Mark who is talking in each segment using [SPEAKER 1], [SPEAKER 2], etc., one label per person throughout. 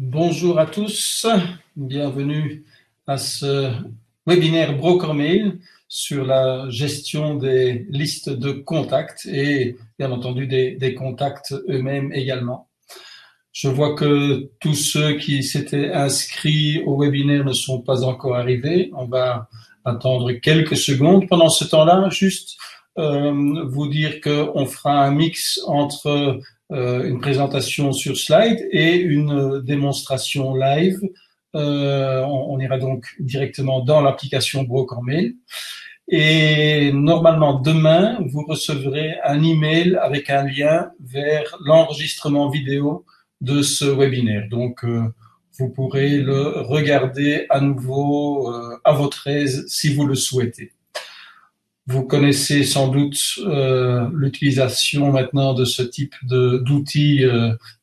[SPEAKER 1] Bonjour à tous, bienvenue à ce webinaire BrokerMail sur la gestion des listes de contacts et bien entendu des contacts eux-mêmes également. Je vois que tous ceux qui s'étaient inscrits au webinaire ne sont pas encore arrivés. On va attendre quelques secondes. Pendant ce temps-là, juste vous dire qu'on fera un mix entre une présentation sur slide et une démonstration live. On ira donc directement dans l'application BrokerMail. Et normalement, demain, vous recevrez un email avec un lien vers l'enregistrement vidéo de ce webinaire. Donc, vous pourrez le regarder à nouveau à votre aise si vous le souhaitez. Vous connaissez sans doute l'utilisation maintenant de ce type d'outils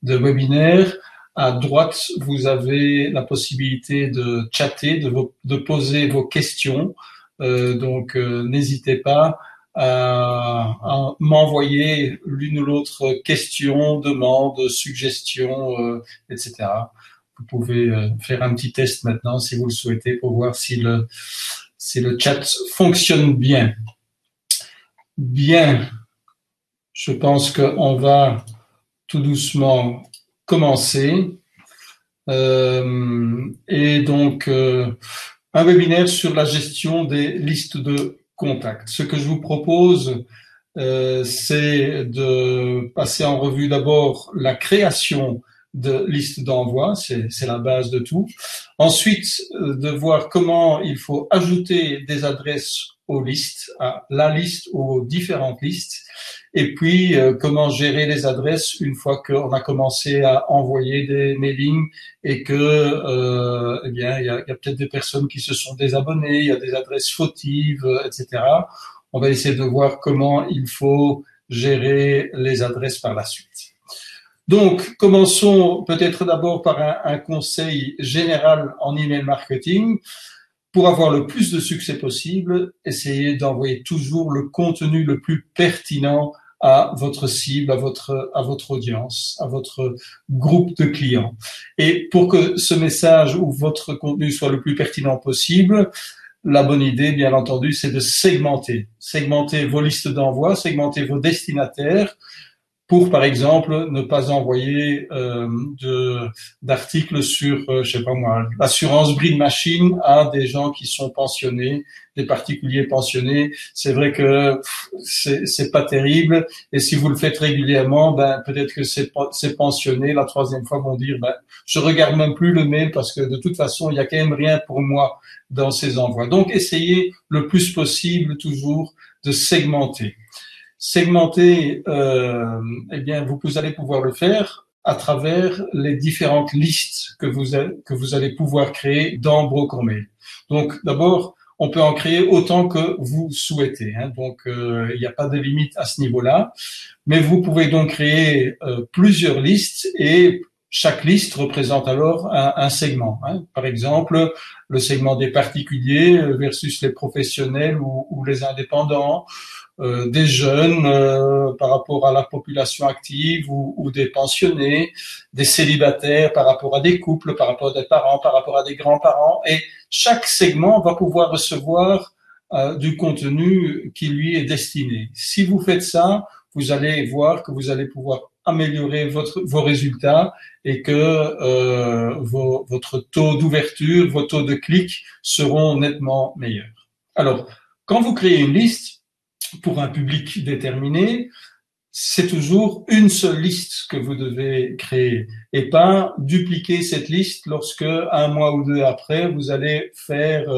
[SPEAKER 1] de webinaire. À droite, vous avez la possibilité de chatter, de poser vos questions. Donc, n'hésitez pas à m'envoyer l'une ou l'autre question, demande, suggestion, etc. Vous pouvez faire un petit test maintenant si vous le souhaitez pour voir si le chat fonctionne bien. Bien, je pense qu'on va tout doucement commencer. Et donc, un webinaire sur la gestion des listes de contacts. Ce que je vous propose, c'est de passer en revue d'abord la création de listes d'envoi, c'est la base de tout. Ensuite, de voir comment il faut ajouter des adresses aux listes, à la liste, aux différentes listes, et puis comment gérer les adresses une fois qu'on a commencé à envoyer des mailings et que eh bien il y a peut-être des personnes qui se sont désabonnées, il y a des adresses fautives, etc. On va essayer de voir comment il faut gérer les adresses par la suite. Donc, commençons peut-être d'abord par un conseil général en email marketing. Pour avoir le plus de succès possible, essayez d'envoyer toujours le contenu le plus pertinent à votre cible, à votre audience, à votre groupe de clients. Et pour que ce message ou votre contenu soit le plus pertinent possible, la bonne idée, bien entendu, c'est de segmenter. Segmenter vos listes d'envoi, segmenter vos destinataires, pour, par exemple, ne pas envoyer d'articles sur, je sais pas moi, l'assurance Breed Machine à des gens qui sont pensionnés, des particuliers pensionnés. C'est vrai que c'est pas terrible. Et si vous le faites régulièrement, ben peut-être que ces pensionnés, la troisième fois, vont dire, ben je regarde même plus le mail parce que de toute façon, il y a quand même rien pour moi dans ces envois. Donc, essayez le plus possible toujours de segmenter. Segmenter, eh bien, vous allez pouvoir le faire à travers les différentes listes que vous allez pouvoir créer dans BrokerMail. Donc, d'abord, on peut en créer autant que vous souhaitez. Hein. Donc, il n'y a pas de limite à ce niveau-là. Mais vous pouvez donc créer plusieurs listes et chaque liste représente alors un segment. Hein. Par exemple, le segment des particuliers versus les professionnels ou les indépendants. Des jeunes par rapport à la population active ou des pensionnés, des célibataires par rapport à des couples, par rapport à des parents, par rapport à des grands-parents. Et chaque segment va pouvoir recevoir du contenu qui lui est destiné. Si vous faites ça, vous allez voir que vous allez pouvoir améliorer vos résultats et que votre taux d'ouverture, vos taux de clic seront nettement meilleurs. Alors, quand vous créez une liste, pour un public déterminé, c'est toujours une seule liste que vous devez créer et pas dupliquer cette liste lorsque un mois ou deux après, vous allez faire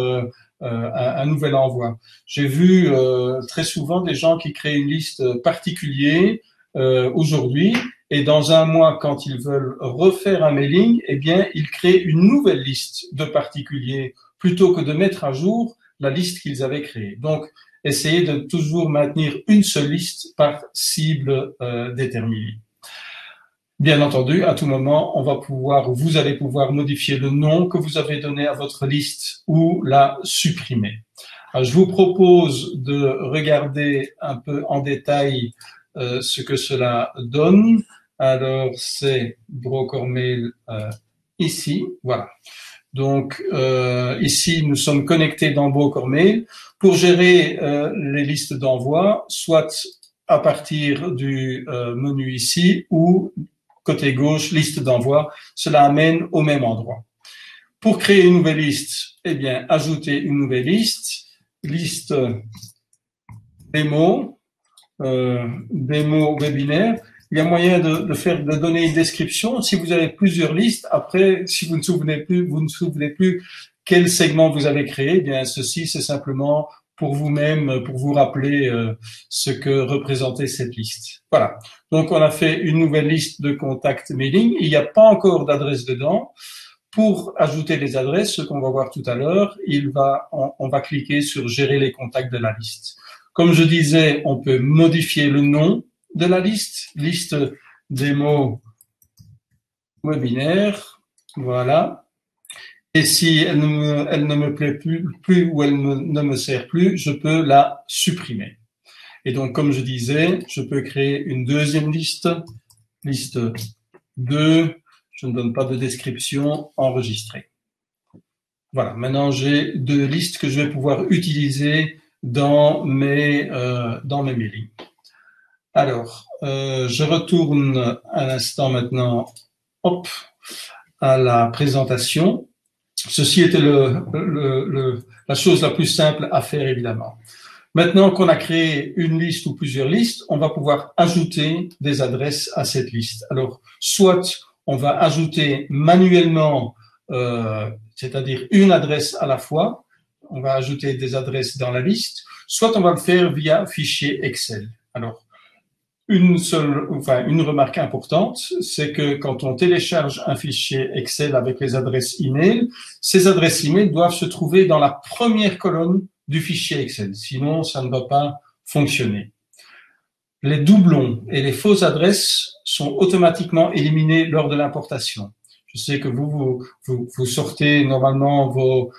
[SPEAKER 1] un nouvel envoi. J'ai vu très souvent des gens qui créent une liste particulière aujourd'hui et dans un mois, quand ils veulent refaire un mailing, eh bien, ils créent une nouvelle liste de particuliers plutôt que de mettre à jour la liste qu'ils avaient créée. Donc, essayez de toujours maintenir une seule liste par cible déterminée. Bien entendu, à tout moment, vous allez pouvoir modifier le nom que vous avez donné à votre liste ou la supprimer. Alors, je vous propose de regarder un peu en détail ce que cela donne. Alors, c'est BrokerMail ici, voilà. Donc ici, nous sommes connectés dans Broker Mail pour gérer les listes d'envoi, soit à partir du menu ici ou côté gauche, liste d'envoi. Cela amène au même endroit. Pour créer une nouvelle liste, eh bien, ajouter une nouvelle liste, liste démo, démo webinaire. Il y a moyen de donner une description. Si vous avez plusieurs listes, après, si vous ne souvenez plus quel segment vous avez créé, eh bien, ceci, c'est simplement pour vous-même, pour vous rappeler ce que représentait cette liste. Voilà. Donc, on a fait une nouvelle liste de contacts mailing. Il n'y a pas encore d'adresse dedans. Pour ajouter les adresses, ce qu'on va voir tout à l'heure, on va cliquer sur gérer les contacts de la liste. Comme je disais, on peut modifier le nom de la liste démo webinaire, voilà. Et si elle ne me plaît plus ou elle ne me sert plus, je peux la supprimer. Et donc, comme je disais, je peux créer une deuxième liste 2, je ne donne pas de description, enregistrée. Voilà, maintenant j'ai deux listes que je vais pouvoir utiliser dans mes mailings. Alors, je retourne un instant maintenant, hop, à la présentation. Ceci était la chose la plus simple à faire, évidemment. Maintenant qu'on a créé une liste ou plusieurs listes, on va pouvoir ajouter des adresses à cette liste. Alors, soit on va ajouter manuellement, c'est-à-dire une adresse à la fois, on va ajouter des adresses dans la liste, soit on va le faire via fichier Excel. Alors, une remarque importante, c'est que quand on télécharge un fichier Excel avec les adresses email, ces adresses email doivent se trouver dans la première colonne du fichier Excel. Sinon, ça ne va pas fonctionner. Les doublons et les fausses adresses sont automatiquement éliminés lors de l'importation. Je sais que vous sortez normalement vos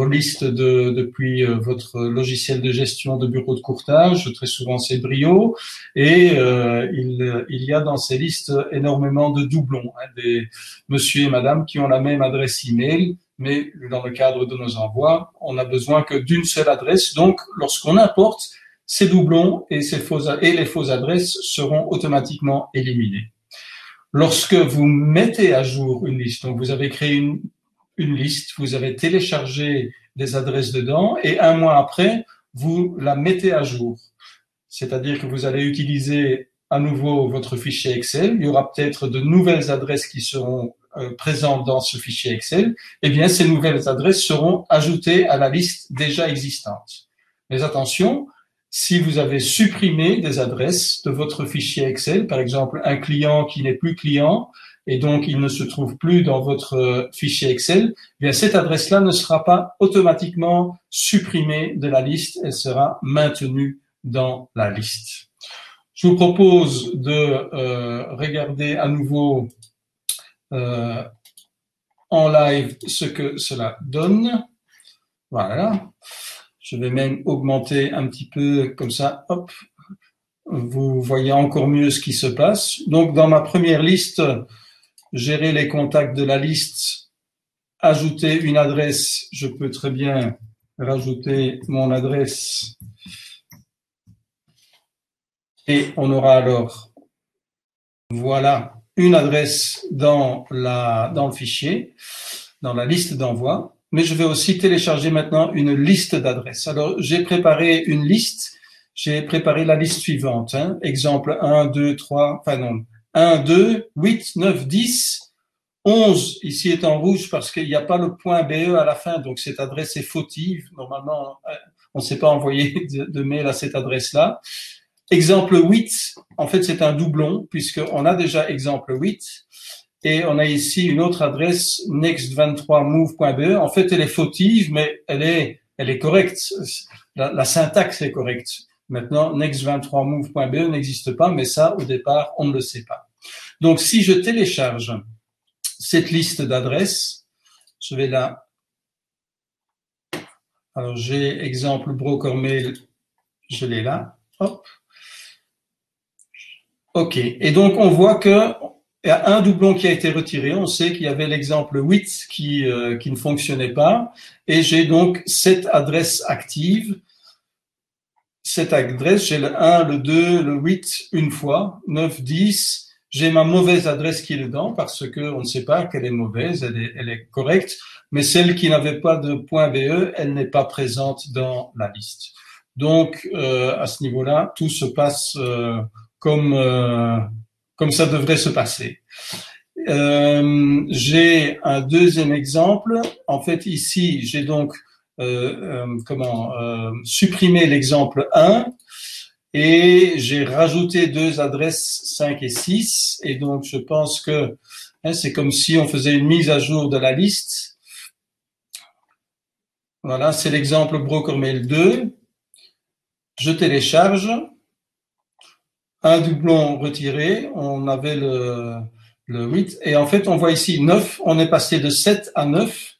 [SPEAKER 1] listes depuis votre logiciel de gestion de bureau de courtage, très souvent c'est Brio, et il y a dans ces listes énormément de doublons, des monsieur et madame qui ont la même adresse email, mais dans le cadre de nos envois, on n'a besoin que d'une seule adresse. Donc, lorsqu'on importe, ces doublons et les fausses adresses seront automatiquement éliminés. Lorsque vous mettez à jour une liste, donc vous avez créé une liste, vous avez téléchargé des adresses dedans et un mois après, vous la mettez à jour. C'est-à-dire que vous allez utiliser à nouveau votre fichier Excel. Il y aura peut-être de nouvelles adresses qui seront présentes dans ce fichier Excel. Eh bien, ces nouvelles adresses seront ajoutées à la liste déjà existante. Mais attention, si vous avez supprimé des adresses de votre fichier Excel, par exemple un client qui n'est plus client, et donc il ne se trouve plus dans votre fichier Excel, eh bien cette adresse-là ne sera pas automatiquement supprimée de la liste, elle sera maintenue dans la liste. Je vous propose de regarder à nouveau en live ce que cela donne. Voilà. Je vais même augmenter un petit peu comme ça. Hop. Vous voyez encore mieux ce qui se passe. Donc, dans ma première liste, gérer les contacts de la liste, ajouter une adresse. Je peux très bien rajouter mon adresse. Et on aura alors, voilà, une adresse dans le fichier, dans la liste d'envoi. Mais je vais aussi télécharger maintenant une liste d'adresses. Alors, j'ai préparé une liste. J'ai préparé la liste suivante. Exemple 1, 2, 3, enfin non, 1, 2, 8, 9, 10, 11. Ici est en rouge parce qu'il n'y a pas le point BE à la fin, donc cette adresse est fautive. Normalement, on ne s'est pas envoyé de mail à cette adresse-là. Exemple 8, en fait, c'est un doublon puisqu'on a déjà exemple 8. Et on a ici une autre adresse, next23move.be. En fait, elle est fautive, mais elle est correcte. La syntaxe est correcte. Maintenant, next23move.be n'existe pas, mais ça, au départ, on ne le sait pas. Donc, si je télécharge cette liste d'adresses, je vais là. Alors, j'ai exemple broker mail, je l'ai là. Hop. OK. Et donc, on voit que il y a un doublon qui a été retiré. On sait qu'il y avait l'exemple 8 qui ne fonctionnait pas. Et j'ai donc 7 adresses actives. Cette adresse, j'ai le 1, le 2, le 8 une fois, 9, 10. J'ai ma mauvaise adresse qui est dedans parce que on ne sait pas qu'elle est mauvaise, elle est correcte, mais celle qui n'avait pas de .be, elle n'est pas présente dans la liste. Donc à ce niveau-là, tout se passe comme ça devrait se passer. J'ai un deuxième exemple. En fait, ici, j'ai donc supprimé l'exemple 1 et j'ai rajouté deux adresses 5 et 6. Et donc, je pense que c'est comme si on faisait une mise à jour de la liste. Voilà, c'est l'exemple BrokerMail 2. Je télécharge. Un doublon retiré. On avait le 8. Et en fait, on voit ici 9. On est passé de 7 à 9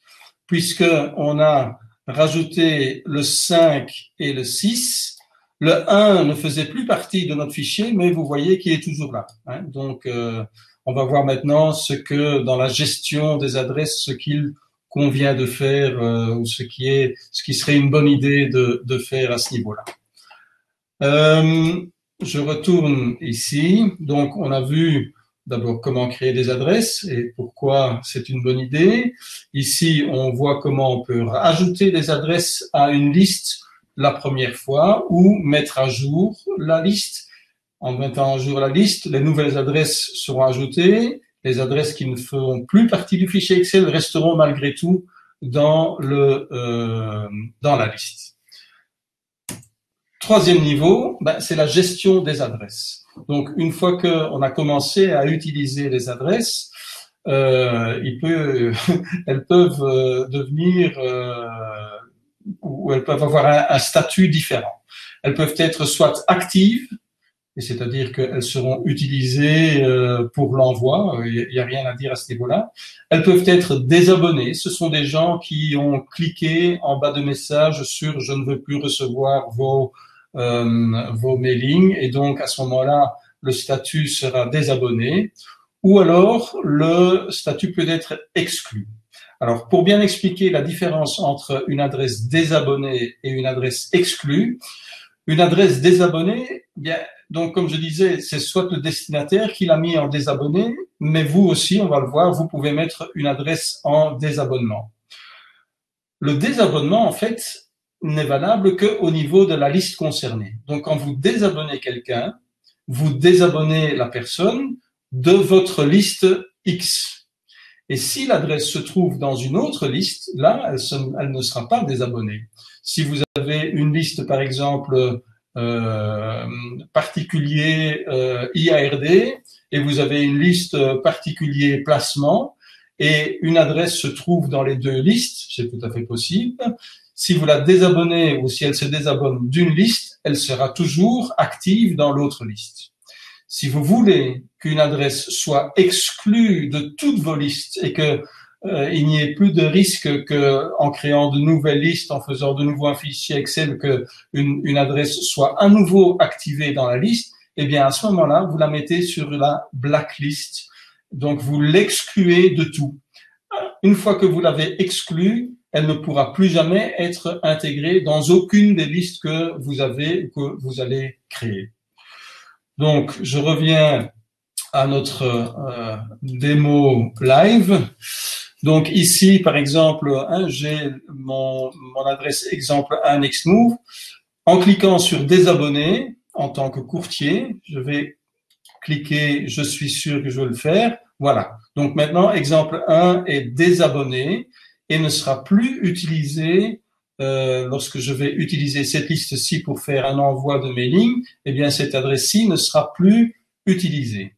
[SPEAKER 1] puisque on a rajouté le 5 et le 6. Le 1 ne faisait plus partie de notre fichier, mais vous voyez qu'il est toujours là. Donc, on va voir maintenant ce que, dans la gestion des adresses, ce qu'il convient de faire ou ce qui serait une bonne idée de faire à ce niveau-là. Je retourne ici. Donc, on a vu d'abord comment créer des adresses et pourquoi c'est une bonne idée. Ici, on voit comment on peut ajouter des adresses à une liste la première fois ou mettre à jour la liste. En mettant à jour la liste, les nouvelles adresses seront ajoutées. Les adresses qui ne feront plus partie du fichier Excel resteront malgré tout dans la liste. Troisième niveau, c'est la gestion des adresses. Donc, une fois qu'on a commencé à utiliser les adresses, elles peuvent devenir ou elles peuvent avoir un statut différent. Elles peuvent être soit actives, et c'est-à-dire qu'elles seront utilisées pour l'envoi, il n'y a rien à dire à ce niveau-là. Elles peuvent être désabonnées, ce sont des gens qui ont cliqué en bas de message sur « je ne veux plus recevoir vos mailings » et donc à ce moment-là, le statut sera désabonné, ou alors le statut peut être exclu. Alors, pour bien expliquer la différence entre une adresse désabonnée et une adresse exclue, une adresse désabonnée, donc comme je disais, c'est soit le destinataire qui l'a mis en désabonné, mais vous aussi, on va le voir, vous pouvez mettre une adresse en désabonnement. Le désabonnement, en fait, n'est valable qu'au niveau de la liste concernée. Donc, quand vous désabonnez quelqu'un, vous désabonnez la personne de votre liste X. Et si l'adresse se trouve dans une autre liste, là, elle ne sera pas désabonnée. Si vous avez une liste, par exemple, particulier IARD, et vous avez une liste particulier placement, et une adresse se trouve dans les deux listes, c'est tout à fait possible. Si vous la désabonnez ou si elle se désabonne d'une liste, elle sera toujours active dans l'autre liste. Si vous voulez qu'une adresse soit exclue de toutes vos listes et que il n'y ait plus de risque qu'en créant de nouvelles listes, en faisant de nouveau un fichier Excel, que une adresse soit à nouveau activée dans la liste, eh bien à ce moment-là, vous la mettez sur la blacklist. Donc vous l'excluez de tout. Une fois que vous l'avez exclue, elle ne pourra plus jamais être intégrée dans aucune des listes que vous allez créer. Donc, je reviens à notre démo live. Donc ici, par exemple, j'ai mon adresse exemple 1 Nextmove. En cliquant sur désabonner en tant que courtier, je vais cliquer je suis sûr que je veux le faire. Voilà. Donc maintenant, exemple 1 est désabonné et ne sera plus utilisé lorsque je vais utiliser cette liste-ci pour faire un envoi de mailing, eh bien cette adresse-ci ne sera plus utilisée.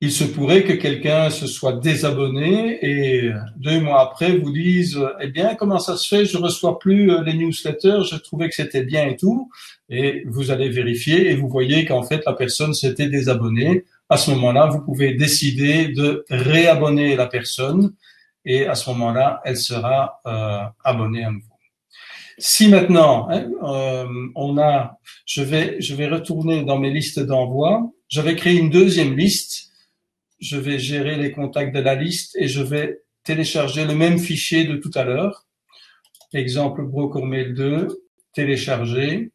[SPEAKER 1] Il se pourrait que quelqu'un se soit désabonné et 2 mois après vous dise « Eh bien, comment ça se fait? Je reçois plus les newsletters, je trouvais que c'était bien et tout. » Et vous allez vérifier et vous voyez qu'en fait, la personne s'était désabonnée. À ce moment-là, vous pouvez décider de réabonner la personne et à ce moment-là, elle sera abonnée à nouveau. Si maintenant, je vais retourner dans mes listes d'envoi, j'avais créé une deuxième liste. je vais gérer les contacts de la liste et je vais télécharger le même fichier de tout à l'heure. Exemple BrokerMail 2, télécharger.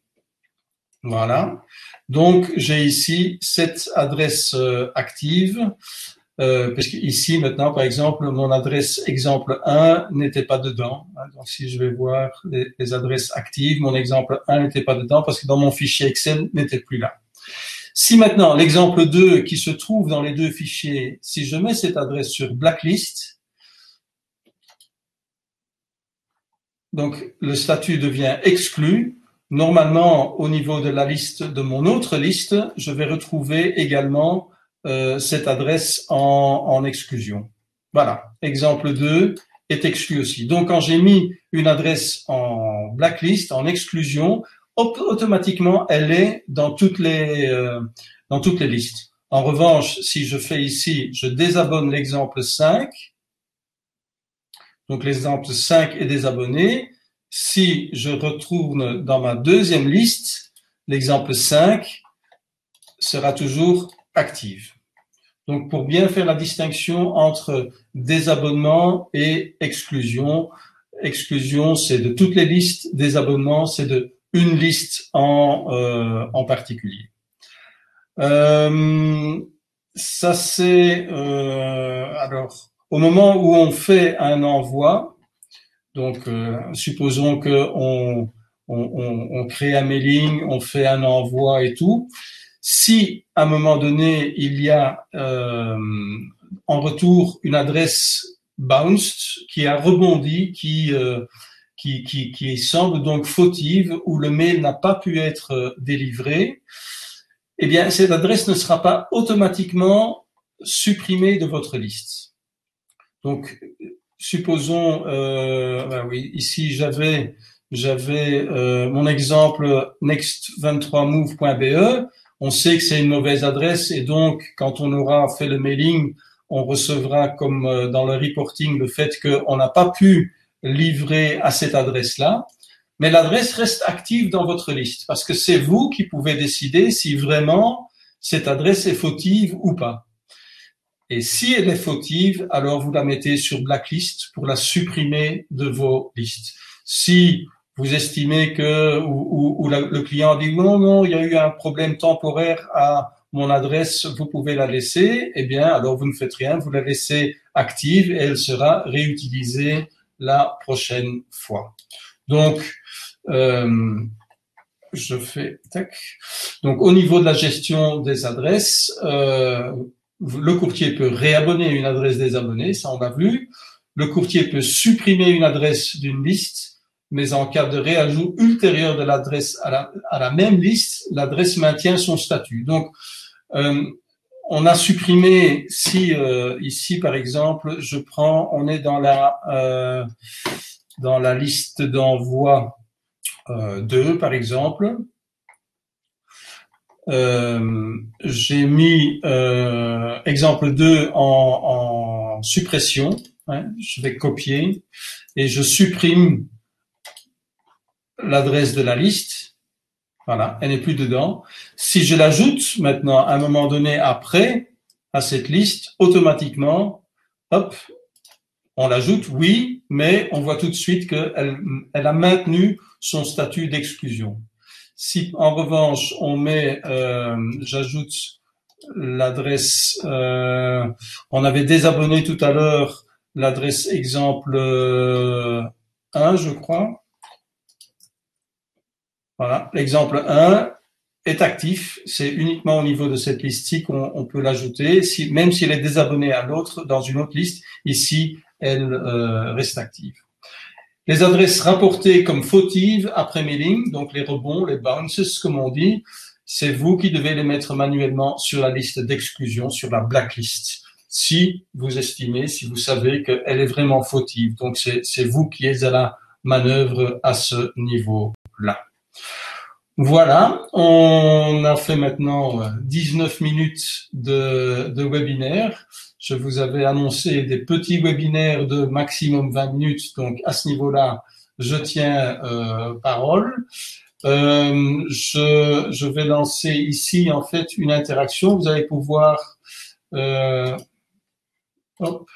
[SPEAKER 1] Voilà. Donc, j'ai ici cette adresse active, parce que ici, maintenant, par exemple, mon adresse exemple 1 n'était pas dedans. Donc, si je vais voir les adresses actives, mon exemple 1 n'était pas dedans parce que dans mon fichier Excel n'était plus là. Si maintenant, l'exemple 2 qui se trouve dans les deux fichiers, si je mets cette adresse sur blacklist, donc le statut devient exclu. Normalement, au niveau de la liste de mon autre liste, je vais retrouver également cette adresse en exclusion. Voilà, exemple 2 est exclu aussi. Donc, quand j'ai mis une adresse en blacklist, en exclusion, automatiquement, elle est dans toutes les listes. En revanche, si je fais ici, je désabonne l'exemple 5, donc l'exemple 5 est désabonné. Si je retourne dans ma deuxième liste, l'exemple 5 sera toujours actif. Donc, pour bien faire la distinction entre désabonnement et exclusion, exclusion, c'est de toutes les listes, désabonnement, c'est de une liste en particulier. Ça c'est alors au moment où on fait un envoi, donc supposons que on crée un mailing, on fait un envoi et tout. Si à un moment donné il y a en retour une adresse bounced qui a rebondi, qui semble donc fautive, où le mail n'a pas pu être délivré, eh bien cette adresse ne sera pas automatiquement supprimée de votre liste. Donc supposons, oui, ici j'avais mon exemple next23move.be. On sait que c'est une mauvaise adresse et donc quand on aura fait le mailing, on recevra comme dans le reporting le fait qu'on n'a pas pu livrer à cette adresse-là. Mais l'adresse reste active dans votre liste parce que c'est vous qui pouvez décider si vraiment cette adresse est fautive ou pas. Et si elle est fautive, alors vous la mettez sur blacklist pour la supprimer de vos listes. Si vous estimez que ou le client dit non, il y a eu un problème temporaire à mon adresse, vous pouvez la laisser, eh bien alors vous ne faites rien, vous la laissez active et elle sera réutilisée la prochaine fois. Donc je fais tac. Donc au niveau de la gestion des adresses, le courtier peut réabonner une adresse désabonnée, ça on l'a vu. Le courtier peut supprimer une adresse d'une liste, mais en cas de réajout ultérieur de l'adresse à la même liste, l'adresse maintient son statut. Donc on a supprimé, si ici par exemple, on est dans la liste d'envoi 2 par exemple. J'ai mis exemple 2 en suppression. Je vais copier et je supprime l'adresse de la liste. Voilà, elle n'est plus dedans. Si je l'ajoute maintenant à un moment donné après à cette liste, automatiquement, hop, on l'ajoute, oui, mais on voit tout de suite qu'elle a maintenu son statut d'exclusion. Si en revanche on met, j'ajoute l'adresse, on avait désabonné tout à l'heure l'adresse exemple 1, je crois. Voilà, l'exemple 1 est actif, c'est uniquement au niveau de cette liste-ci qu'on peut l'ajouter, même s'il est désabonné à l'autre, dans une autre liste, ici, elle reste active. Les adresses rapportées comme fautives après mailing, donc les rebonds, les bounces, comme on dit, c'est vous qui devez les mettre manuellement sur la liste d'exclusion, sur la blacklist, si vous estimez, si vous savez qu'elle est vraiment fautive. Donc c'est vous qui êtes à la manœuvre à ce niveau-là. Voilà, on a fait maintenant 19 minutes de webinaire. Je vous avais annoncé des petits webinaires de maximum 20 minutes, donc à ce niveau-là, je tiens parole. Je vais lancer ici en fait une interaction. Vous allez pouvoir Hop,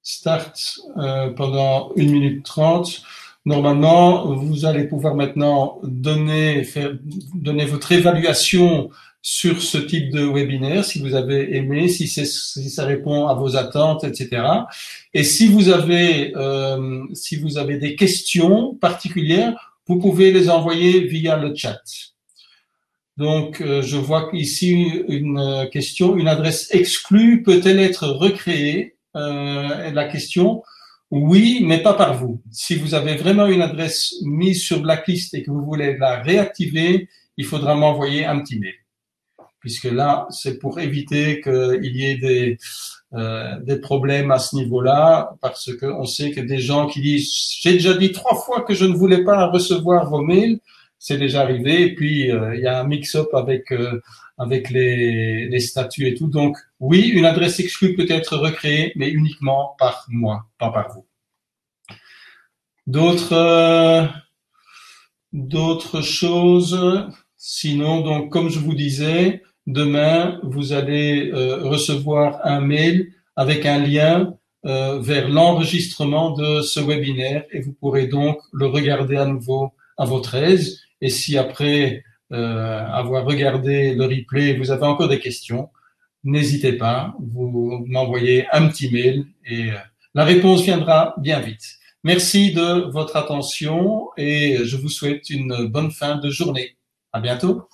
[SPEAKER 1] start pendant 1 minute 30. Normalement, vous allez pouvoir maintenant donner votre évaluation sur ce type de webinaire, si vous avez aimé, si ça répond à vos attentes, etc. Et si vous avez des questions particulières, vous pouvez les envoyer via le chat. Donc, je vois ici une question. Une adresse exclue peut-elle être recréée? La question, oui, mais pas par vous. Si vous avez vraiment une adresse mise sur blacklist et que vous voulez la réactiver, il faudra m'envoyer un petit mail. Puisque là, c'est pour éviter qu'il y ait des problèmes à ce niveau-là, parce qu'on sait que des gens qui disent « j'ai déjà dit 3 fois que je ne voulais pas recevoir vos mails », c'est déjà arrivé, et puis il y a un mix-up avec les statuts et tout. Donc oui, une adresse exclue peut être recréée, mais uniquement par moi, pas par vous. D'autres choses. Sinon, donc comme je vous disais, demain vous allez recevoir un mail avec un lien vers l'enregistrement de ce webinaire, et vous pourrez donc le regarder à nouveau à votre aise. Et si après avoir regardé le replay, vous avez encore des questions, n'hésitez pas, vous m'envoyez un petit mail et la réponse viendra bien vite. Merci de votre attention et je vous souhaite une bonne fin de journée. À bientôt.